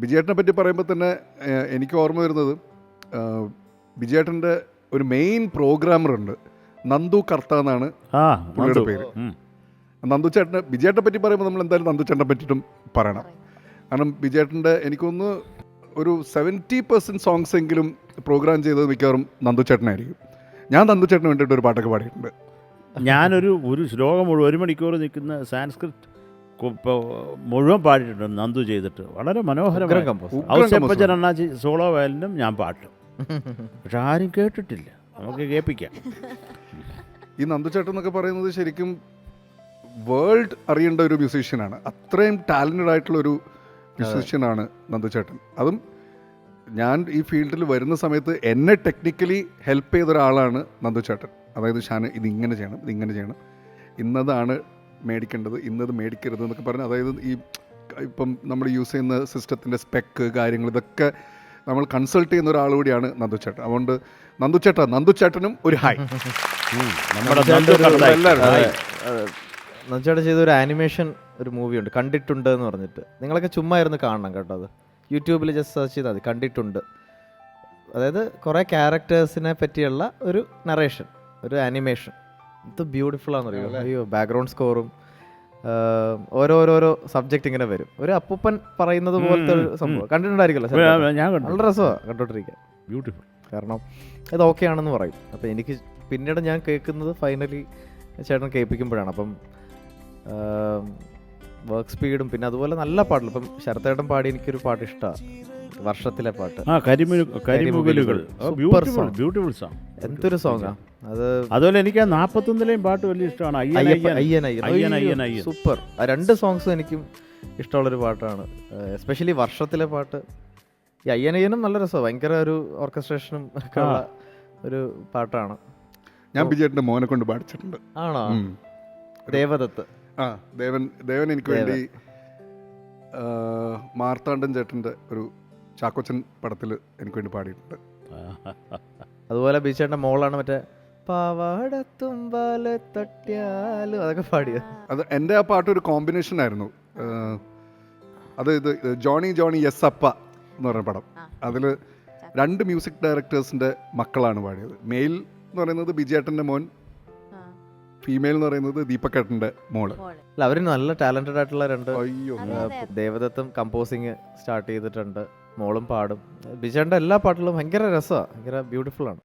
ബിജേട്ടനെ പറ്റി പറയുമ്പോൾ തന്നെ എനിക്ക് ഓർമ്മ വരുന്നത് ബിജേട്ടൻ്റെ ഒരു മെയിൻ പ്രോഗ്രാമറുണ്ട്, നന്ദു കർത്ത എന്നാണ് പുള്ളിയുടെ പേര്. നന്ദു ചേട്ടനെ ബിജേട്ടനെ പറ്റി പറയുമ്പോൾ നമ്മൾ എന്തായാലും നന്ദു ചേട്ടനെ പറ്റിയിട്ടും പറയണം. കാരണം ബിജേട്ടൻ്റെ എനിക്കൊന്ന് ഒരു 70% സോങ്സ് എങ്കിലും പ്രോഗ്രാം ചെയ്തത് മിക്കവാറും നന്ദു ചേട്ടനായിരിക്കും. ഞാൻ നന്ദു ചേട്ടന് വേണ്ടിയിട്ട് ഒരു പാട്ടൊക്കെ പാടിയിട്ടുണ്ട്. ഞാനൊരു ശ്ലോകം മുഴുവൻ 1 മണിക്കൂർ നിൽക്കുന്ന സാൻസ്ക്രിറ്റ് മുഴുവൻ പാടിയിട്ടുണ്ട് നന്ദു ചെയ്തിട്ട്. വളരെ മനോഹരമായി അണ്ണാച്ചി സോളോ വയലിനും ഞാൻ പാട്ടും. പക്ഷെ ആരും കേട്ടിട്ടില്ല, നമുക്ക് കേൾപ്പിക്കാം. ഈ നന്ദു ചേട്ടൻ എന്നൊക്കെ പറയുന്നത് ശരിക്കും വേൾഡ് അറിയേണ്ട ഒരു മ്യൂസീഷ്യനാണ്. അത്രയും ടാലൻറ്റഡ് ആയിട്ടുള്ളൊരു മ്യൂസീഷ്യനാണ് നന്ദു ചേട്ടൻ. അതും ഞാൻ ഈ ഫീൽഡിൽ വരുന്ന സമയത്ത് എന്നെ ടെക്നിക്കലി ഹെൽപ്പ് ചെയ്ത ഒരാളാണ് നന്ദു ചേട്ടൻ. അതായത് ഷാന് ഇതിങ്ങനെ ചെയ്യണം, ഇതിങ്ങനെ ചെയ്യണം, ഇന്നതാണ് മേടിക്കേണ്ടത്, ഇന്നത് മേടിക്കരുത് എന്നൊക്കെ പറഞ്ഞ്, അതായത് ഈ ഇപ്പം നമ്മൾ യൂസ് ചെയ്യുന്ന സിസ്റ്റത്തിൻ്റെ സ്പെക്ക് കാര്യങ്ങൾ ഇതൊക്കെ നമ്മൾ കൺസൾട്ട് ചെയ്യുന്ന ഒരാൾ കൂടിയാണ് നന്ദു ചേട്ടൻ. അതുകൊണ്ട് നന്ദു ചേട്ടനും ഒരു ഹായ്. നന്ദുചേട്ടൻ ചെയ്ത ഒരു ആനിമേഷൻ ഒരു മൂവിയുണ്ട്, കണ്ടിട്ടുണ്ട് എന്ന് പറഞ്ഞിട്ട്. നിങ്ങളൊക്കെ ചുമ്മാ ഇരുന്ന് കാണണം കേട്ടോ. അത് യൂട്യൂബിൽ ജസ്റ്റ് സെർച്ച് ചെയ്താൽ മതി, കണ്ടിട്ടുണ്ട്. അതായത് കുറേ ക്യാരക്ടേഴ്സിനെ പറ്റിയുള്ള ഒരു നറേഷൻ, ഒരു ആനിമേഷൻ. ഇത് ബ്യൂട്ടിഫുൾ ആണെന്നറിയോ. അയ്യോ, ബാക്ക്ഗ്രൗണ്ട് സ്കോറും ഓരോരോ സബ്ജക്റ്റ് ഇങ്ങനെ വരും. ഒരു അപ്പൂപ്പൻ പറയുന്നത് പോലത്തെ ഒരു സംഭവം കണ്ടിട്ടുണ്ടായിരിക്കുമല്ലോ. നല്ല രസമാണ് കണ്ടോണ്ടിരിക്കാൻ, ബ്യൂട്ടിഫുൾ. കാരണം ഇത് ഓക്കെ ആണെന്ന് പറയും. അപ്പം എനിക്ക് പിന്നീട് ഞാൻ കേൾക്കുന്നത് ഫൈനലി ചേട്ടൻ കേൾപ്പിക്കുമ്പോഴാണ്. അപ്പം വർക്ക് സ്പീഡും പിന്നെ അതുപോലെ നല്ല പാട്ടുകൾ. ഇപ്പം ശരത്തേട്ടൻ പാടി എനിക്കൊരു പാട്ട് ഇഷ്ടമാണ്, വർഷത്തിലെ പാട്ട്, കരിമുകിലുകൾ. Beautiful song. എന്തൊരു സോങ്ങാ അത്. അതുപോലെ എനിക്ക് 41-ലെയും പാട്ട് വലിയ ഇഷ്ടമാണ്. സൂപ്പർ. ആ 2 സോങ്സും എനിക്കും ഇഷ്ടമുള്ളൊരു പാട്ടാണ്. എസ്പെഷ്യലി വർഷത്തിലെ പാട്ട്. ഈ അയ്യനയ്യനും നല്ല രസമാണ്, ഭയങ്കര ഒരു ഓർക്കസ്ട്രേഷനും ഒക്കെ ഉള്ള ഒരു പാട്ടാണ്. ഞാൻ ബിജേട്ടൻ്റെ മോനെ കൊണ്ട് പാടിച്ചിട്ടുണ്ട്. ആണോ? ദേവദത്ത്. ദേവൻ എനിക്ക് വേണ്ടി മാർത്താണ്ഡൻ ചേട്ടൻ്റെ ഒരു ചാക്കോച്ചൻ പടത്തിൽ എനിക്ക് വേണ്ടി പാടിയിട്ടുണ്ട്. അതുപോലെ ബിജേട്ടൻ്റെ മോളാണ് മറ്റേ പാവാടത്തുമ്പാല് തട്ടിയാലും അതൊക്കെ പാടിയത്. അത് എൻ്റെ ആ പാട്ട് ഒരു കോമ്പിനേഷൻ ആയിരുന്നു. അത് ഇത് ജോണി യെസ് അപ്പ എന്ന് പറഞ്ഞ പടം. അതിൽ 2 മ്യൂസിക് ഡയറക്ടേഴ്സിൻ്റെ മക്കളാണ് പാടിയത്. മെയിൽ എന്ന് പറയുന്നത് ബിജേട്ടൻ്റെ മോൻ, ഫീമെയിൽ എന്ന് പറയുന്നത് ദീപക്കേട്ടൻ്റെ മോള്. അല്ല, അവർ നല്ല ടാലന്റഡ് ആയിട്ടുള്ള 2. ദേവദത്തും കമ്പോസിങ് സ്റ്റാർട്ട് ചെയ്തിട്ടുണ്ട്, മോളും പാടും. ബിജേട്ടൻ്റെ എല്ലാ പാട്ടുകളും ഭയങ്കര രസമാണ്, ഭയങ്കര ബ്യൂട്ടിഫുൾ ആണ്.